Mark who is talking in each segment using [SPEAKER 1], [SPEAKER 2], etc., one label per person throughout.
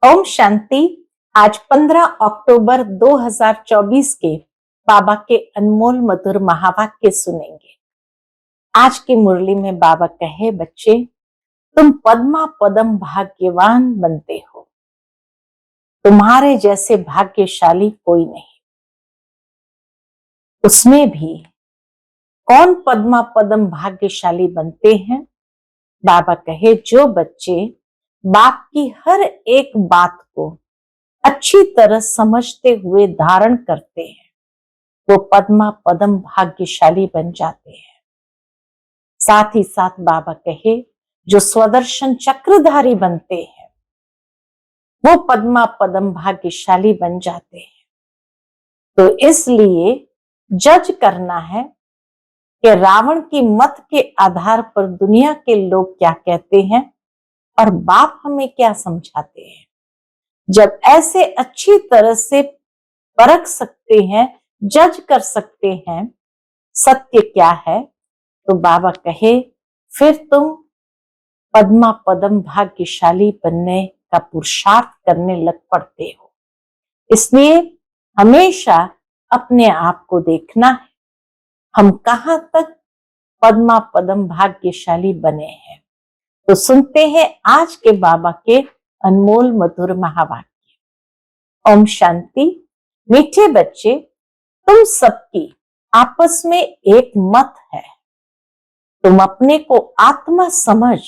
[SPEAKER 1] ओम शांति। आज 15 अक्टूबर 2024 के बाबा के अनमोल मधुर महावाक्य सुनेंगे। आज की मुरली में बाबा कहे, बच्चे तुम पद्मा पदम भाग्यवान बनते हो, तुम्हारे जैसे भाग्यशाली कोई नहीं। उसमें भी कौन पद्मा पदम भाग्यशाली बनते हैं? बाबा कहे, जो बच्चे बाप की हर एक बात को अच्छी तरह समझते हुए धारण करते हैं, वो पद्मा पदम भाग्यशाली बन जाते हैं। साथ ही साथ बाबा कहे, जो स्वदर्शन चक्रधारी बनते हैं, वो पद्मा पदम भाग्यशाली बन जाते हैं। तो इसलिए जज करना है कि रावण की मत के आधार पर दुनिया के लोग क्या कहते हैं और बाप हमें क्या समझाते हैं। जब ऐसे अच्छी तरह से परख सकते हैं, जज कर सकते हैं सत्य क्या है, तो बाबा कहे फिर तुम पद्मा पदम भाग्यशाली बनने का पुरुषार्थ करने लग पड़ते हो। इसलिए हमेशा अपने आप को देखना है, हम कहां तक पद्मा पदम भाग्यशाली बने हैं। तो सुनते हैं आज के बाबा के अनमोल मधुर महावाक्य। ओम शांति। मीठे बच्चे, तुम सबकी आपस में एक मत है। तुम अपने को आत्मा समझ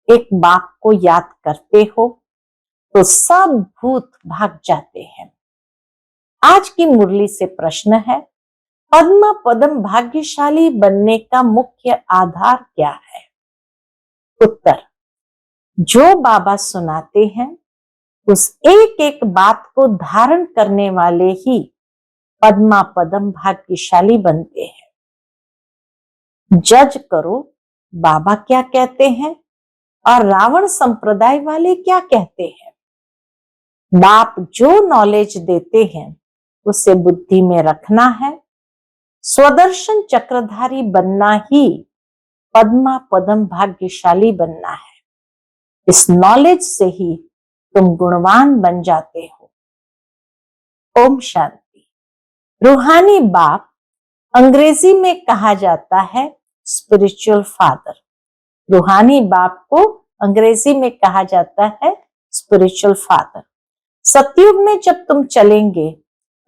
[SPEAKER 1] एक बाप को याद करते हो तो सब भूत भाग जाते हैं। आज की मुरली से प्रश्न है, पद्मा पदम भाग्यशाली बनने का मुख्य आधार क्या है? उत्तर, जो बाबा सुनाते हैं उस एक एक बात को धारण करने वाले ही पद्मा पदम भाग्यशाली बनते हैं। जज करो बाबा क्या कहते हैं और रावण संप्रदाय वाले क्या कहते हैं। बाप जो नॉलेज देते हैं उसे बुद्धि में रखना है। स्वदर्शन चक्रधारी बनना ही पद्मा पदम भाग्यशाली बनना है। इस नॉलेज से ही तुम गुणवान बन जाते हो। ओम शांति। रूहानी बाप अंग्रेजी में कहा जाता है स्पिरिचुअल फादर। रूहानी बाप को अंग्रेजी में कहा जाता है स्पिरिचुअल फादर। सतयुग में जब तुम चलेंगे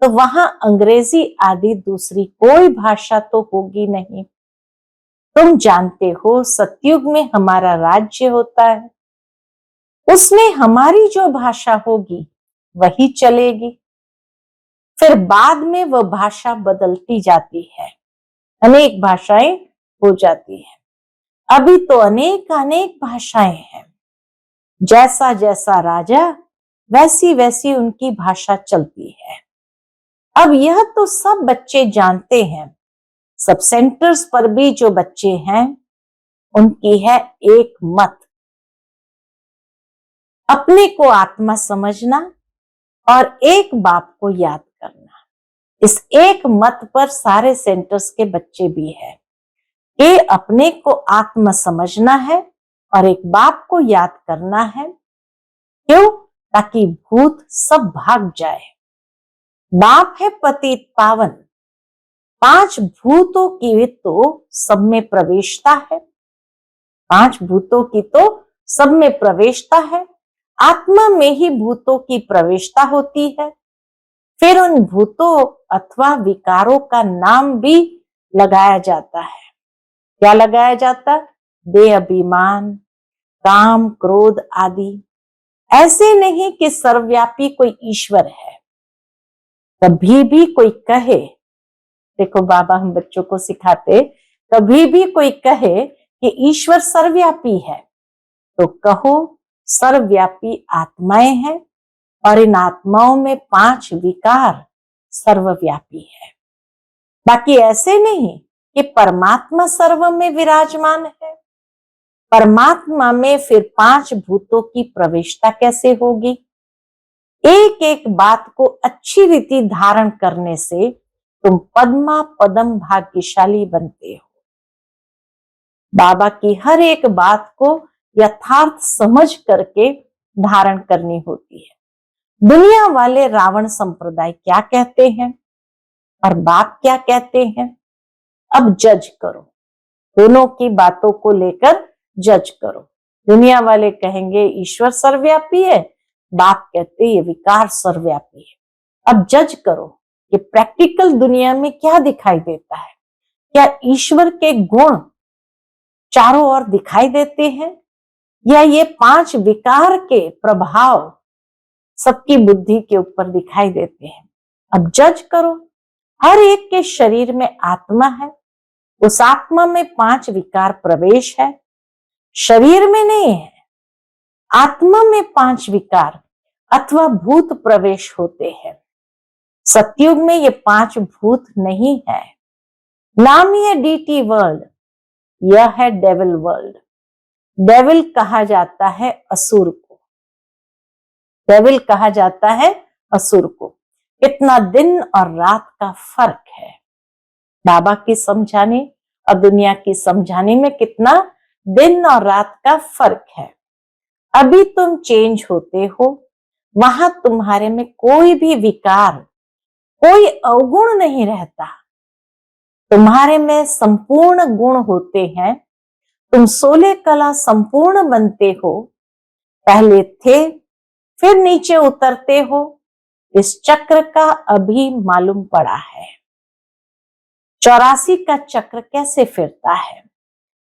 [SPEAKER 1] तो वहां अंग्रेजी आदि दूसरी कोई भाषा तो होगी नहीं। तुम जानते हो सतयुग में हमारा राज्य होता है, उसमें हमारी जो भाषा होगी वही चलेगी। फिर बाद में वह भाषा बदलती जाती है, अनेक भाषाएं हो जाती हैं। अभी तो अनेक अनेक भाषाएं हैं। जैसा जैसा राजा वैसी वैसी उनकी भाषा चलती है। अब यह तो सब बच्चे जानते हैं। सब सेंटर्स पर भी जो बच्चे हैं उनकी है एक मत, अपने को आत्मा समझना और एक बाप को याद करना। इस एक मत पर सारे सेंटर्स के बच्चे भी हैं। ये अपने को आत्मा समझना है और एक बाप को याद करना है। क्यों? ताकि भूत सब भाग जाए। बाप है पतित पावन। 5 भूतों की तो सब में प्रवेशता है। 5 भूतों की तो सब में प्रवेशता है। आत्मा में ही भूतों की प्रवेशता होती है। फिर उन भूतों अथवा विकारों का नाम भी लगाया जाता है। क्या लगाया जाता? देह अभिमान, काम, क्रोध आदि। ऐसे नहीं कि सर्वव्यापी कोई ईश्वर है। कभी भी कोई कहे, देखो बाबा हम बच्चों को सिखाते, कभी भी कोई कहे कि ईश्वर सर्वव्यापी है तो कहो सर्वव्यापी आत्माएं हैं और इन आत्माओं में 5 विकार सर्वव्यापी है। बाकी ऐसे नहीं कि परमात्मा सर्व में विराजमान है। परमात्मा में फिर 5 भूतों की प्रवेशता कैसे होगी? एक एक बात को अच्छी रीति धारण करने से तुम पद्मा पदम भाग्यशाली बनते हो। बाबा की हर एक बात को यथार्थ समझ करके धारण करनी होती है। दुनिया वाले रावण संप्रदाय क्या कहते हैं और बाप क्या कहते हैं, अब जज करो। दोनों की बातों को लेकर जज करो। दुनिया वाले कहेंगे ईश्वर सर्वव्यापी है, बाप कहते ये विकार सर्वव्यापी है। अब जज करो कि प्रैक्टिकल दुनिया में क्या दिखाई देता है। क्या ईश्वर के गुण चारों ओर दिखाई देते हैं या ये 5 विकार के प्रभाव सबकी बुद्धि के ऊपर दिखाई देते हैं। अब जज करो। हर एक के शरीर में आत्मा है, उस आत्मा में 5 विकार प्रवेश है, शरीर में नहीं है। आत्मा में 5 विकार अथवा भूत प्रवेश होते हैं। सतयुग में ये 5 भूत नहीं है। नाम ही है डीटी वर्ल्ड, यह है डेविल वर्ल्ड। डेविल कहा जाता है असुर को, डेविल कहा जाता है असुर को। कितना दिन और रात का फर्क है। बाबा की समझाने और दुनिया की समझाने में कितना दिन और रात का फर्क है। अभी तुम चेंज होते हो, वहां तुम्हारे में कोई भी विकार, कोई अवगुण नहीं रहता। तुम्हारे में संपूर्ण गुण होते हैं। तुम 16 कला संपूर्ण बनते हो। पहले थे, फिर नीचे उतरते हो। इस चक्र का अभी मालूम पड़ा है। 84 का चक्र कैसे फिरता है।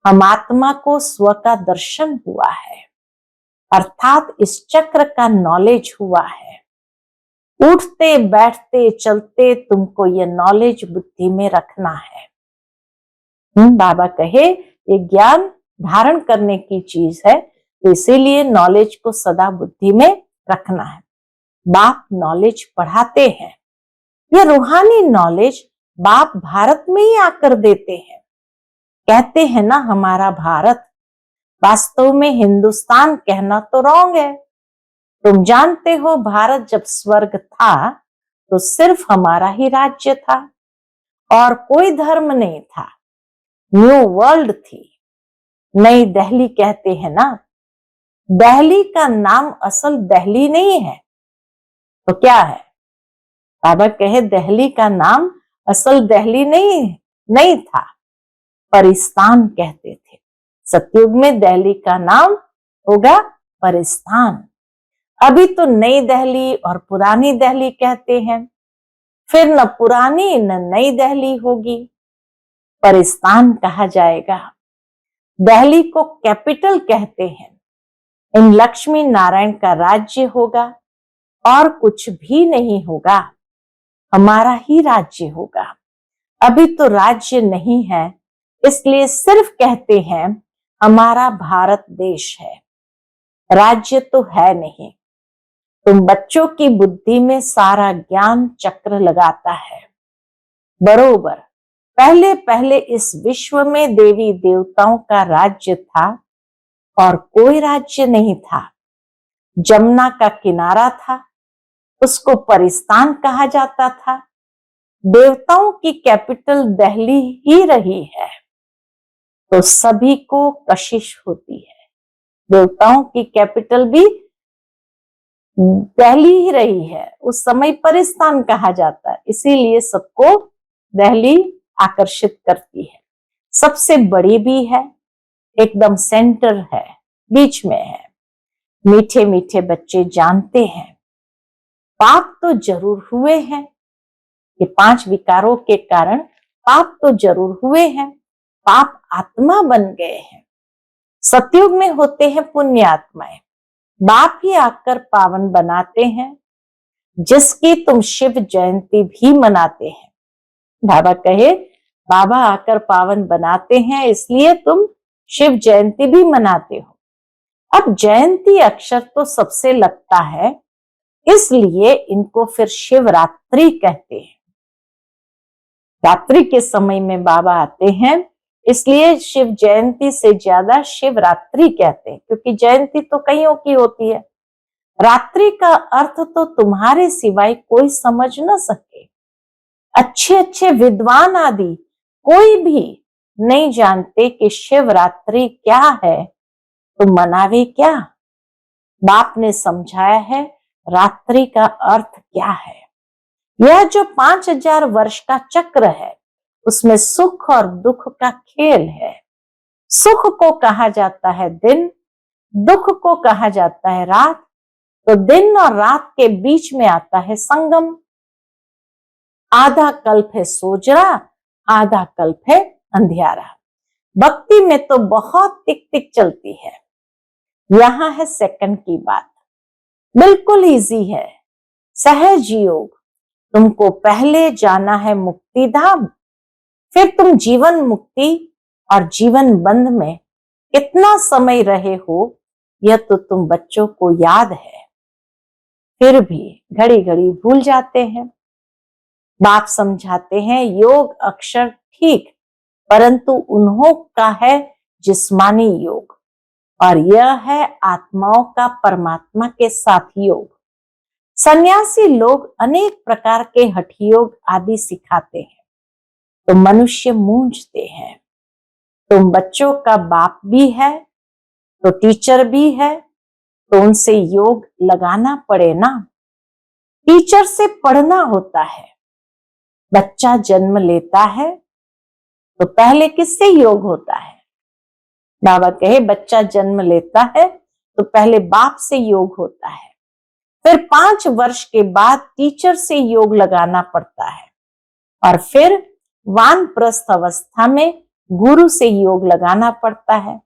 [SPEAKER 1] हम आत्मा को स्व का दर्शन हुआ है, अर्थात इस चक्र का नॉलेज हुआ है। उठते बैठते चलते तुमको ये नॉलेज बुद्धि में रखना है। बाबा कहे ये ज्ञान धारण करने की चीज है, तो इसीलिए नॉलेज को सदा बुद्धि में रखना है। बाप नॉलेज पढ़ाते हैं। ये रूहानी नॉलेज बाप भारत में ही आकर देते हैं। कहते हैं ना हमारा भारत, वास्तव में हिंदुस्तान कहना तो रॉन्ग है। तुम जानते हो भारत जब स्वर्ग था तो सिर्फ हमारा ही राज्य था और कोई धर्म नहीं था। न्यू वर्ल्ड थी। नई दिल्ली कहते हैं ना, दिल्ली का नाम असल दिल्ली नहीं है तो क्या है। बाबा कहे दिल्ली का नाम असल दिल्ली नहीं था, परिस्तान कहते थे। सतयुग में दिल्ली का नाम होगा परिस्तान। अभी तो नई दिल्ली और पुरानी दिल्ली कहते हैं, फिर न पुरानी न नई दिल्ली होगी, परिस्तान कहा जाएगा। दिल्ली को कैपिटल कहते हैं। इन लक्ष्मी नारायण का राज्य होगा और कुछ भी नहीं होगा, हमारा ही राज्य होगा। अभी तो राज्य नहीं है, इसलिए सिर्फ कहते हैं हमारा भारत देश है, राज्य तो है नहीं। तुम बच्चों की बुद्धि में सारा ज्ञान चक्र लगाता है। बरोबर पहले पहले इस विश्व में देवी देवताओं का राज्य था और कोई राज्य नहीं था। जमुना का किनारा था, उसको परिस्तान कहा जाता था। देवताओं की कैपिटल दिल्ली ही रही है तो सभी को कशिश होती है। देवताओं की कैपिटल भी दिल्ली ही रही है, उस समय परिस्तान कहा जाता है, इसीलिए सबको दिल्ली आकर्षित करती है। सबसे बड़ी भी है, एकदम सेंटर है, बीच में है। मीठे मीठे बच्चे जानते हैं पाप तो जरूर हुए हैं। ये 5 विकारों के कारण पाप तो जरूर हुए हैं, पाप आत्मा बन गए हैं। सतयुग में होते हैं पुण्य आत्माएं, बाप ही आकर पावन बनाते हैं, जिसकी तुम शिव जयंती भी मनाते हैं। बाबा कहे बाबा आकर पावन बनाते हैं, इसलिए तुम शिव जयंती भी मनाते हो। अब जयंती अक्षर तो सबसे लगता है, इसलिए इनको फिर शिवरात्रि कहते हैं। रात्रि के समय में बाबा आते हैं, इसलिए शिव जयंती से ज्यादा शिवरात्रि कहते हैं, क्योंकि जयंती तो कईयों की होती है। रात्रि का अर्थ तो तुम्हारे सिवाय कोई समझ न सके। अच्छे अच्छे विद्वान आदि कोई भी नहीं जानते कि शिवरात्रि क्या है, तो मनावे क्या। बाप ने समझाया है रात्रि का अर्थ क्या है। यह जो 5000 वर्ष का चक्र है उसमें सुख और दुख का खेल है। सुख को कहा जाता है दिन, दुख को कहा जाता है रात। तो दिन और रात के बीच में आता है संगम। आधा कल्प है सोजरा, आधा कल्प है अंधियारा। भक्ति में तो बहुत टिक टिक चलती है। यहां है सेकंड की बात, बिल्कुल इजी है। सहज योग। तुमको पहले जाना है मुक्ति धाम, फिर तुम जीवन मुक्ति और जीवन बंध में कितना समय रहे हो यह तो तुम बच्चों को याद है, फिर भी घड़ी घड़ी भूल जाते हैं। बाप समझाते हैं योग अक्षर ठीक, परंतु उन्हों का है जिस्मानी योग और यह है आत्माओं का परमात्मा के साथ योग। सन्यासी लोग अनेक प्रकार के हठ योग आदि सिखाते हैं तो मनुष्य मूंझते हैं। तुम बच्चों का बाप भी है तो टीचर भी है, तो उनसे योग लगाना पड़े ना। टीचर से पढ़ना होता है। बच्चा जन्म लेता है तो पहले किससे योग होता है? बाबा कहे बच्चा जन्म लेता है तो पहले बाप से योग होता है, फिर 5 वर्ष के बाद टीचर से योग लगाना पड़ता है और फिर वानप्रस्थ अवस्था में गुरु से योग लगाना पड़ता है।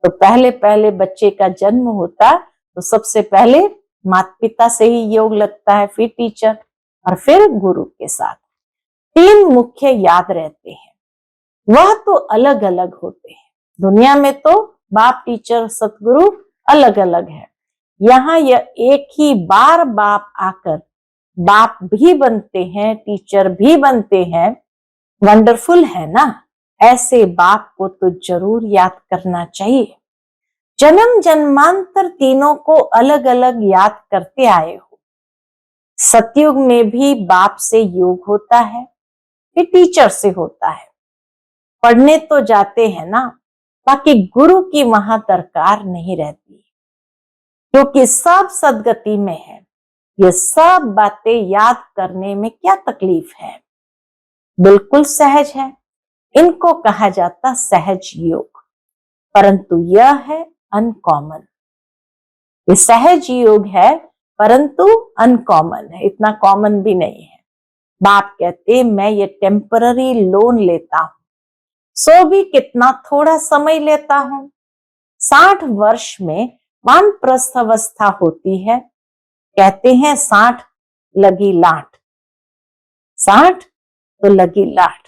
[SPEAKER 1] तो पहले पहले बच्चे का जन्म होता तो सबसे पहले माता पिता से ही योग लगता है, फिर टीचर और फिर गुरु के साथ। 3 मुख्य याद रहते हैं, वह तो अलग अलग होते हैं। दुनिया में तो बाप टीचर सतगुरु अलग अलग है। यहाँ यह एक ही बार बाप आकर बाप भी बनते हैं, टीचर भी बनते हैं। वंडरफुल है ना। ऐसे बाप को तो जरूर याद करना चाहिए। जन्म जन्मांतर तीनों को अलग अलग याद करते आए हो। सतयुग में भी बाप से योग होता है, फिर टीचर से होता है। पढ़ने तो जाते हैं ना, बाकी गुरु की वहां दरकार नहीं रहती, क्योंकि सब सदगति में है। ये सब बातें याद करने में क्या तकलीफ है, बिल्कुल सहज है। इनको कहा जाता सहज योग, परंतु यह है अनकॉमन। ये सहज योग है परंतु अनकॉमन है, इतना कॉमन भी नहीं है। बाप कहते मैं ये टेम्पररी लोन लेता हूं, सो भी कितना थोड़ा समय लेता हूं। 60 वर्ष में वानप्रस्थ अवस्था होती है। कहते हैं 60 लगी लाठ, 60 तो लगी लाठ,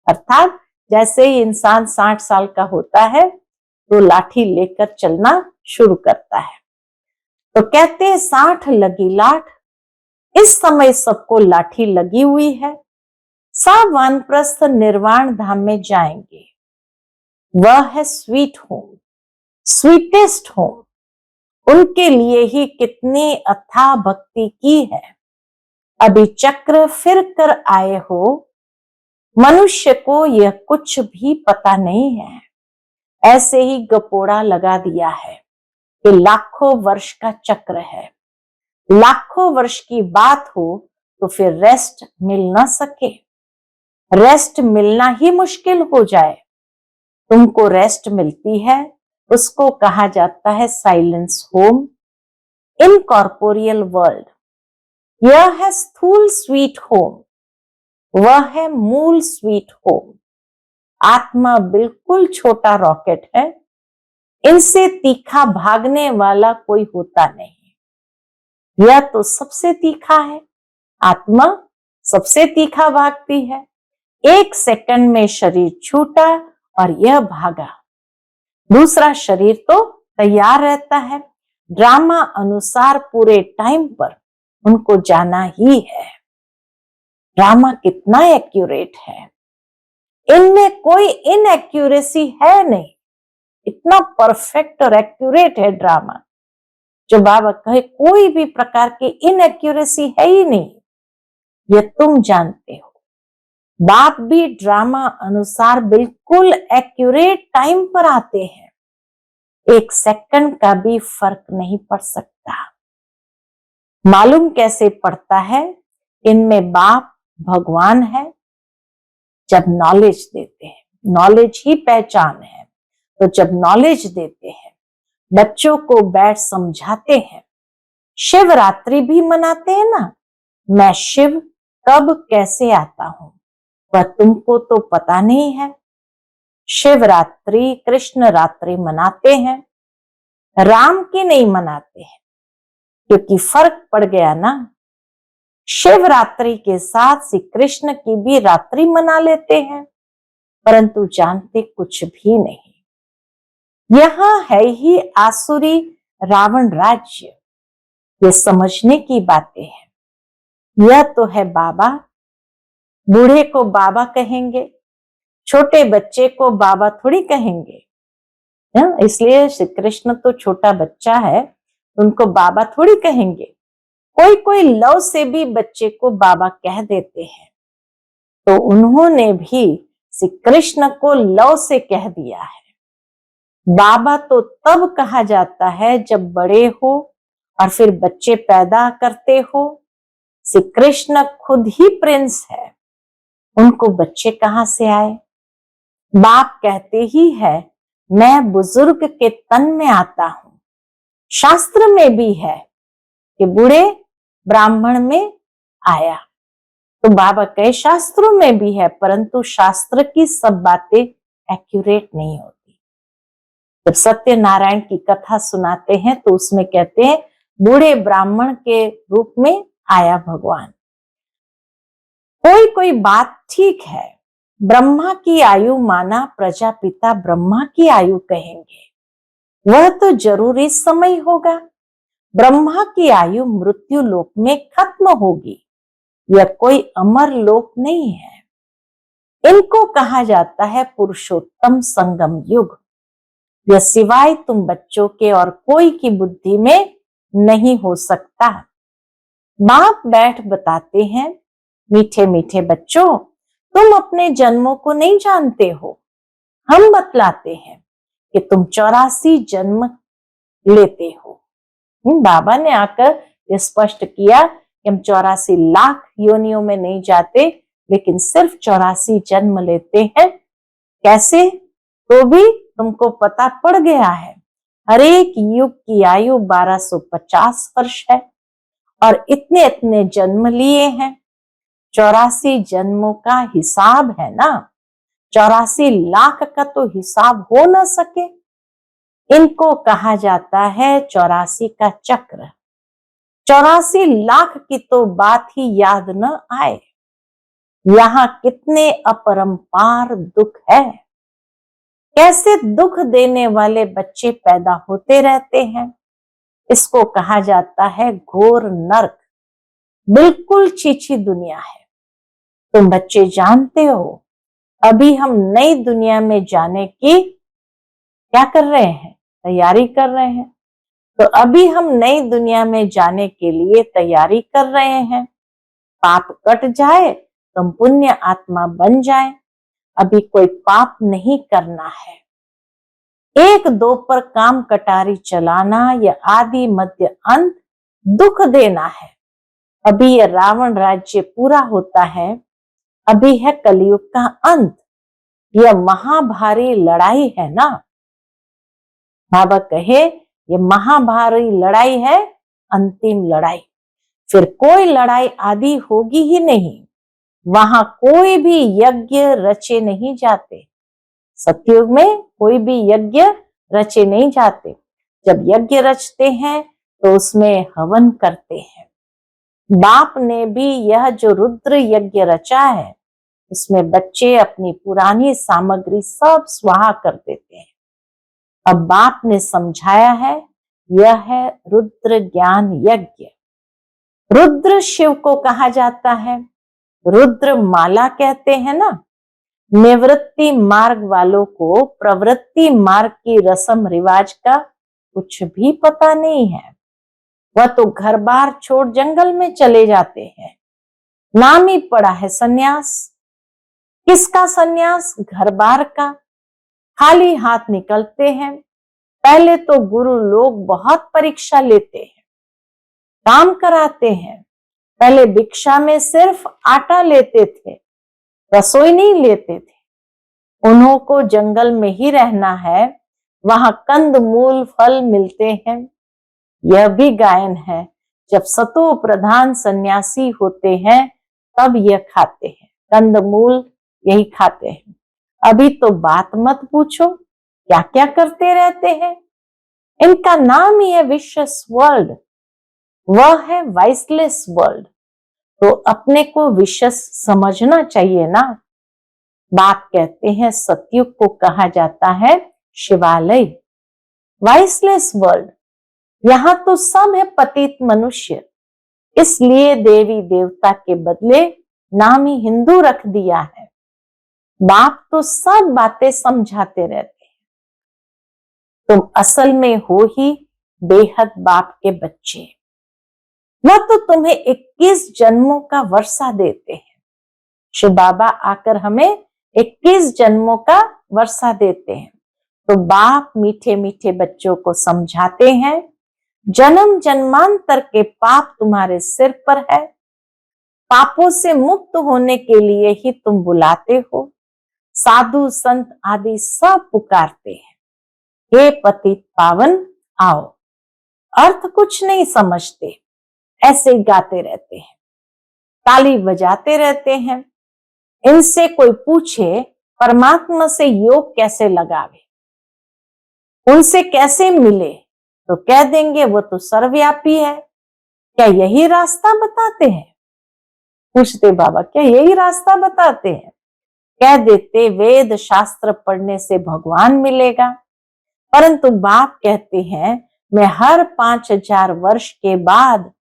[SPEAKER 1] अर्थात जैसे ही इंसान 60 साल का होता है तो लाठी लेकर चलना शुरू करता है। तो कहते हैं 60 लगी लाठ। इस समय सबको लाठी लगी हुई है। सब वानप्रस्थ निर्वाण धाम में जाएंगे। वह है स्वीट होम, स्वीटेस्ट होम। उनके लिए ही कितनी अथाह भक्ति की है। अभी चक्र फिर कर आए हो। मनुष्य को यह कुछ भी पता नहीं है, ऐसे ही गपोड़ा लगा दिया है कि लाखों वर्ष का चक्र है। लाखों वर्ष की बात हो तो फिर रेस्ट मिल ना सके, रेस्ट मिलना ही मुश्किल हो जाए। तुमको रेस्ट मिलती है, उसको कहा जाता है साइलेंस होम। इनकॉर्पोरियल वर्ल्ड, यह है स्थूल स्वीट होम, वह है मूल स्वीट होम। आत्मा बिल्कुल छोटा रॉकेट है, इनसे तीखा भागने वाला कोई होता नहीं। यह तो सबसे तीखा है, आत्मा सबसे तीखा भागती है। 1 सेकंड में शरीर छूटा और यह भागा। दूसरा शरीर तो तैयार रहता है, ड्रामा अनुसार पूरे टाइम पर उनको जाना ही है। ड्रामा कितना एक्यूरेट है, इनमें कोई इनएक्यूरेसी है नहीं। इतना परफेक्ट और एक्यूरेट है ड्रामा, जो बाबा कहे कोई भी प्रकार की इनएक्यूरेसी है ही नहीं। ये तुम जानते हो। बाप भी ड्रामा अनुसार बिल्कुल एक्यूरेट टाइम पर आते हैं। एक सेकंड का भी फर्क नहीं पड़ सकता। मालूम कैसे पड़ता है? इनमें बाप भगवान है। जब नॉलेज देते हैं, नॉलेज ही पहचान है, तो जब नॉलेज देते हैं, बच्चों को बैठ समझाते हैं, शिवरात्रि भी मनाते हैं ना, मैं शिव कब कैसे आता हूं वह तुमको तो पता नहीं है। शिवरात्रि कृष्ण रात्रि मनाते हैं, राम की नहीं मनाते हैं, क्योंकि फर्क पड़ गया ना। शिवरात्रि के साथ श्री कृष्ण की भी रात्रि मना लेते हैं, परंतु जानते कुछ भी नहीं। यहां है ही आसुरी रावण राज्य। ये समझने की बातें हैं। यह तो है बाबा। बूढ़े को बाबा कहेंगे, छोटे बच्चे को बाबा थोड़ी कहेंगे। इसलिए श्री कृष्ण तो छोटा बच्चा है, उनको बाबा थोड़ी कहेंगे। कोई कोई लव से भी बच्चे को बाबा कह देते हैं, तो उन्होंने भी श्री कृष्ण को लव से कह दिया है। बाबा तो तब कहा जाता है जब बड़े हो और फिर बच्चे पैदा करते हो। श्री कृष्ण खुद ही प्रिंस है, उनको बच्चे कहां से आए? बाप कहते ही है, मैं बुजुर्ग के तन में आता हूं। शास्त्र में भी है कि बूढ़े ब्राह्मण में आया। तो बाबा कहे शास्त्रों में भी है, परंतु शास्त्र की सब बातें एक्यूरेट नहीं होती। जब सत्यनारायण की कथा सुनाते हैं तो उसमें कहते हैं बूढ़े ब्राह्मण के रूप में आया भगवान। कोई कोई बात ठीक है, ब्रह्मा की आयु माना प्रजापिता ब्रह्मा की आयु कहेंगे, वह तो जरूरी समय होगा। ब्रह्मा की आयु मृत्यु लोक में खत्म होगी, यह कोई अमर लोक नहीं है। इनको कहा जाता है पुरुषोत्तम संगम युग। यह सिवाय तुम बच्चों के और कोई की बुद्धि में नहीं हो सकता। बाप बैठ बताते हैं, मीठे मीठे बच्चों, तुम अपने जन्मों को नहीं जानते हो। हम बतलाते हैं कि तुम 84 जन्म लेते हो। बाबा ने आकर यह स्पष्ट किया कि हम 84 लाख योनियों में नहीं जाते, लेकिन सिर्फ 84 जन्म लेते हैं। कैसे? तो भी तुमको पता पड़ गया है। हर एक युग की आयु 1250 वर्ष है और इतने इतने जन्म लिए हैं। 84 जन्मों का हिसाब है ना, 84 लाख का तो हिसाब हो ना सके। इनको कहा जाता है 84 का चक्र। 84 लाख की तो बात ही याद न आए। यहाँ कितने अपरंपार दुख है, कैसे दुख देने वाले बच्चे पैदा होते रहते हैं। इसको कहा जाता है घोर नरक। बिल्कुल चीची दुनिया है। तुम बच्चे जानते हो, अभी हम नई दुनिया में जाने की क्या कर रहे हैं? तैयारी कर रहे हैं। तो अभी हम नई दुनिया में जाने के लिए तैयारी कर रहे हैं। पाप कट जाए तो हम पुण्य आत्मा बन जाए। अभी कोई पाप नहीं करना है। एक दो पर काम कटारी चलाना या आदि मध्य अंत दुख देना है। अभी यह रावण राज्य पूरा होता है, अभी है कलयुग का अंत। यह महाभारी लड़ाई है ना। बाबा कहे ये महाभारी लड़ाई है, अंतिम लड़ाई। फिर कोई लड़ाई आदि होगी ही नहीं। वहां कोई भी यज्ञ रचे नहीं जाते। सतयुग में कोई भी यज्ञ रचे नहीं जाते। जब यज्ञ रचते हैं तो उसमें हवन करते हैं। बाप ने भी यह जो रुद्र यज्ञ रचा है, इसमें बच्चे अपनी पुरानी सामग्री सब स्वाहा कर देते हैं। अब बाप ने समझाया है, यह है रुद्र ज्ञान यज्ञ। रुद्र शिव को कहा जाता है, रुद्र माला कहते हैं ना। निवृत्ति मार्ग वालों को प्रवृत्ति मार्ग की रस्म रिवाज का कुछ भी पता नहीं है। वह तो घर बार छोड़ जंगल में चले जाते हैं। नाम ही पड़ा है सन्यास। किसका सन्यास? घर बार का। खाली हाथ निकलते हैं। पहले तो गुरु लोग बहुत परीक्षा लेते हैं, काम कराते हैं। पहले भिक्षा में सिर्फ आटा लेते थे, रसोई नहीं लेते थे। उन्हों को जंगल में ही रहना है, वहां कंद मूल फल मिलते हैं। यह भी गायन है, जब सतो प्रधान सन्यासी होते हैं तब यह खाते हैं, कंद मूल यही खाते हैं। अभी तो बात मत पूछो, क्या क्या करते रहते हैं। इनका नाम ही है विशेष वर्ल्ड, वह है वाइसलेस वर्ल्ड। तो अपने को विशेष समझना चाहिए ना। बाप कहते हैं सतयुग को कहा जाता है शिवालय, वाइसलेस वर्ल्ड। यहाँ तो सब है पतित मनुष्य, इसलिए देवी देवता के बदले नाम ही हिंदू रख दिया है। बाप तो सब बातें समझाते रहते हैं। तुम असल में हो ही बेहद बाप के बच्चे। वह तो तुम्हें 21 जन्मों का वर्षा देते हैं। शिव बाबा आकर हमें 21 जन्मों का वर्षा देते हैं। तो बाप मीठे मीठे बच्चों को समझाते हैं, जन्म जन्मांतर के पाप तुम्हारे सिर पर है। पापों से मुक्त होने के लिए ही तुम बुलाते हो। साधु संत आदि सब पुकारते हैं, हे पतित पावन आओ। अर्थ कुछ नहीं समझते, ऐसे ही गाते रहते हैं, ताली बजाते रहते हैं। इनसे कोई पूछे परमात्मा से योग कैसे लगावे, उनसे कैसे मिले, तो कह देंगे वो तो सर्वव्यापी है। क्या यही रास्ता बताते हैं? पूछते बाबा क्या यही रास्ता बताते हैं? कह देते वेद शास्त्र पढ़ने से भगवान मिलेगा। परंतु बाप कहते हैं मैं हर 5000 वर्ष के बाद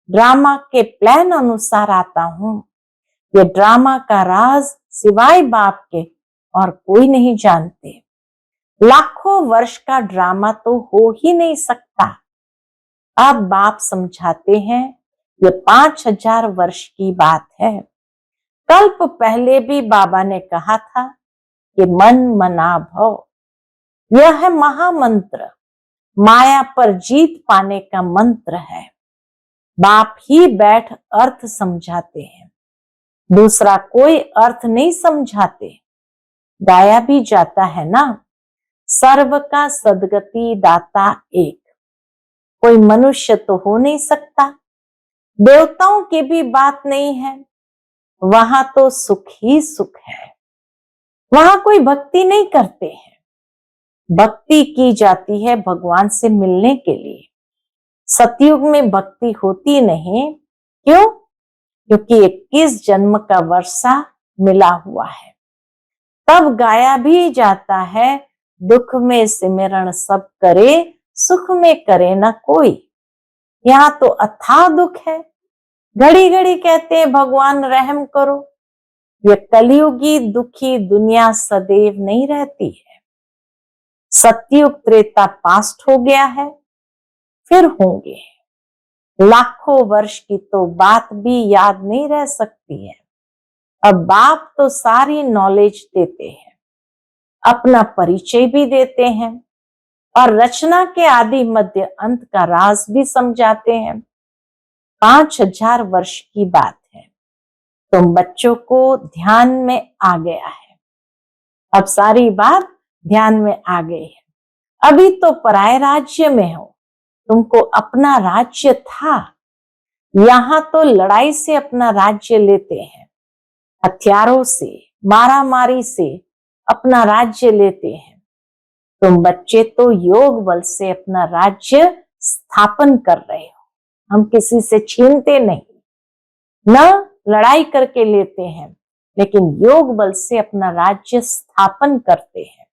[SPEAKER 1] ड्रामा के प्लान अनुसार आता हूं। ये ड्रामा का राज सिवाय बाप के और कोई नहीं जानते। लाखों वर्ष का ड्रामा तो हो ही नहीं सकता। अब बाप समझाते हैं ये 5000 वर्ष की बात है। कल्प पहले भी बाबा ने कहा था कि मन मना भव, यह है महामंत्र, माया पर जीत पाने का मंत्र है। बाप ही बैठ अर्थ समझाते हैं, दूसरा कोई अर्थ नहीं समझाते। गाया भी जाता है ना, सर्व का सदगति दाता एक। कोई मनुष्य तो हो नहीं सकता, देवताओं की भी बात नहीं है, वहां तो सुख ही सुख है। वहां कोई भक्ति नहीं करते हैं। भक्ति की जाती है भगवान से मिलने के लिए। सतयुग में भक्ति होती नहीं, क्यों? क्योंकि 21 जन्म का वर्षा मिला हुआ है। तब गाया भी जाता है, दुख में सिमरण सब करे, सुख में करे ना कोई। यहाँ तो अथाह दुख है, घड़ी घड़ी कहते हैं भगवान रहम करो। ये कलयुगी दुखी दुनिया सदैव नहीं रहती है। सतयुग त्रेता पास्ट हो गया है, फिर होंगे। लाखों वर्ष की तो बात भी याद नहीं रह सकती है। अब बाप तो सारी नॉलेज देते हैं, अपना परिचय भी देते हैं और रचना के आदि मध्य अंत का राज भी समझाते हैं। 5000 वर्ष की बात है। तुम बच्चों को ध्यान में आ गया है, अब सारी बात ध्यान में आ गई है। अभी तो पराये राज्य में हो, तुमको अपना राज्य था। यहाँ तो लड़ाई से अपना राज्य लेते हैं, हथियारों से मारामारी से अपना राज्य लेते हैं। तुम बच्चे तो योग बल से अपना राज्य स्थापन कर रहे हो। हम किसी से छीनते नहीं, न लड़ाई करके लेते हैं, लेकिन योग बल से अपना राज्य स्थापन करते हैं।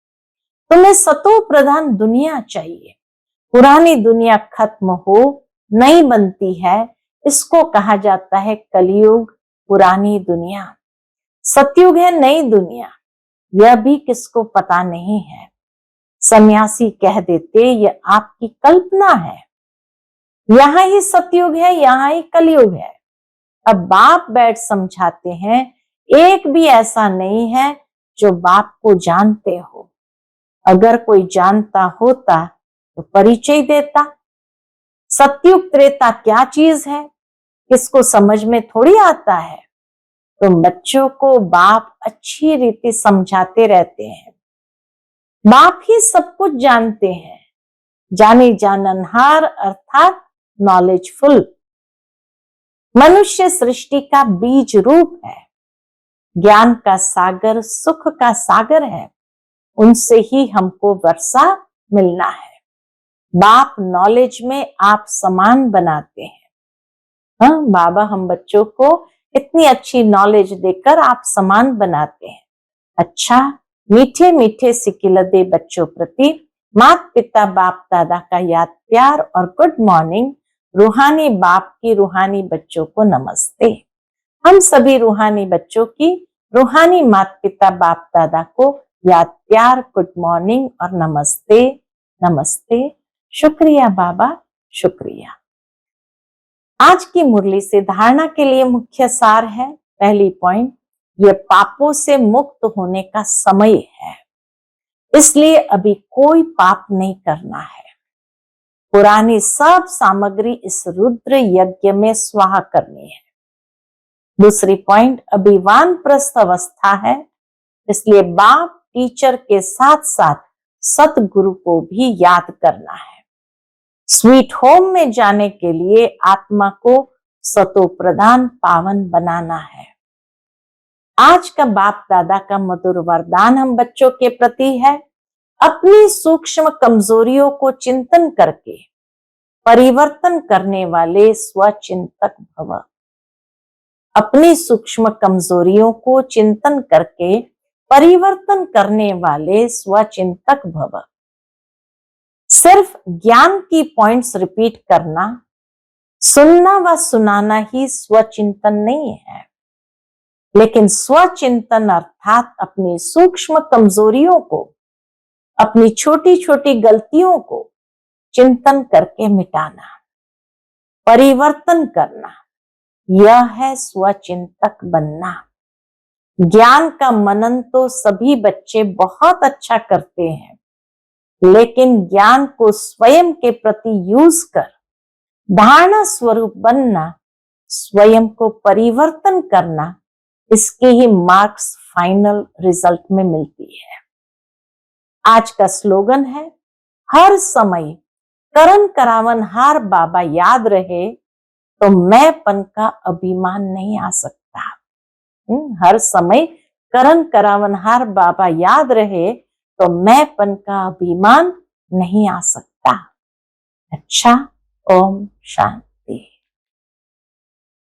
[SPEAKER 1] तुम्हें सतो प्रधान दुनिया चाहिए। पुरानी दुनिया खत्म हो नई बनती है, इसको कहा जाता है कलयुग, पुरानी दुनिया। सतयुग है नई दुनिया, यह भी किसको पता नहीं है। सन्यासी कह देते ये आपकी कल्पना है, यहाँ ही सतयुग है, यहाँ ही कलयुग है। अब बाप बैठ समझाते हैं, एक भी ऐसा नहीं है जो बाप को जानते हो। अगर कोई जानता होता तो परिचय देता। सतयुग त्रेता क्या चीज है, किसको समझ में थोड़ी आता है। तो बच्चों को बाप अच्छी रीति समझाते रहते हैं। बाप ही सब कुछ जानते हैं, जाने जाननहार अर्थात नॉलेजफुल। मनुष्य सृष्टि का बीज रूप है, ज्ञान का सागर, सुख का सागर है, उनसे ही हमको वर्षा मिलना है। बाप नॉलेज में आप समान बनाते हैं। हाँ बाबा, हम बच्चों को इतनी अच्छी नॉलेज देकर आप समान बनाते हैं। अच्छा, मीठे मीठे सिकिलदे बच्चों प्रति माता पिता बाप दादा का याद प्यार और गुड मॉर्निंग। रूहानी बाप की रूहानी बच्चों को नमस्ते। हम सभी रूहानी बच्चों की रूहानी माता पिता बाप दादा को याद प्यार, गुड मॉर्निंग और नमस्ते। नमस्ते। शुक्रिया बाबा, शुक्रिया। आज की मुरली से धारणा के लिए मुख्य सार है। पहली पॉइंट, यह पापों से मुक्त होने का समय है, इसलिए अभी कोई पाप नहीं करना है। पुरानी सब सामग्री इस रुद्र यज्ञ में स्वाहा करनी है। दूसरी पॉइंट, अभी वानप्रस्थ अवस्था है, इसलिए बाप टीचर के साथ साथ सतगुरु को भी याद करना है। स्वीट होम में जाने के लिए आत्मा को सतो प्रदान पावन बनाना है। आज का बाप दादा का मधुर वरदान हम बच्चों के प्रति है, अपनी सूक्ष्म कमजोरियों को चिंतन करके परिवर्तन करने वाले स्वचिंतक भव। अपनी सूक्ष्म कमजोरियों को चिंतन करके परिवर्तन करने वाले स्वचिंतक भव। सिर्फ ज्ञान की पॉइंट्स रिपीट करना, सुनना व सुनाना ही स्वचिंतन नहीं है, लेकिन स्वचिंतन अर्थात अपनी सूक्ष्म कमजोरियों को, अपनी छोटी छोटी गलतियों को चिंतन करके मिटाना, परिवर्तन करना, यह है स्वचिंतक बनना। ज्ञान का मनन तो सभी बच्चे बहुत अच्छा करते हैं, लेकिन ज्ञान को स्वयं के प्रति यूज कर धारणा स्वरूप बनना, स्वयं को परिवर्तन करना, इसके ही मार्क्स फाइनल रिजल्ट में मिलती है। आज का स्लोगन है, हर समय करण करावन हार बाबा याद रहे तो मैंपन का अभिमान नहीं आ सकता। हर समय करण करावनहार बाबा याद रहे तो मैंपन का अभिमान नहीं आ सकता। अच्छा, ओम शांति।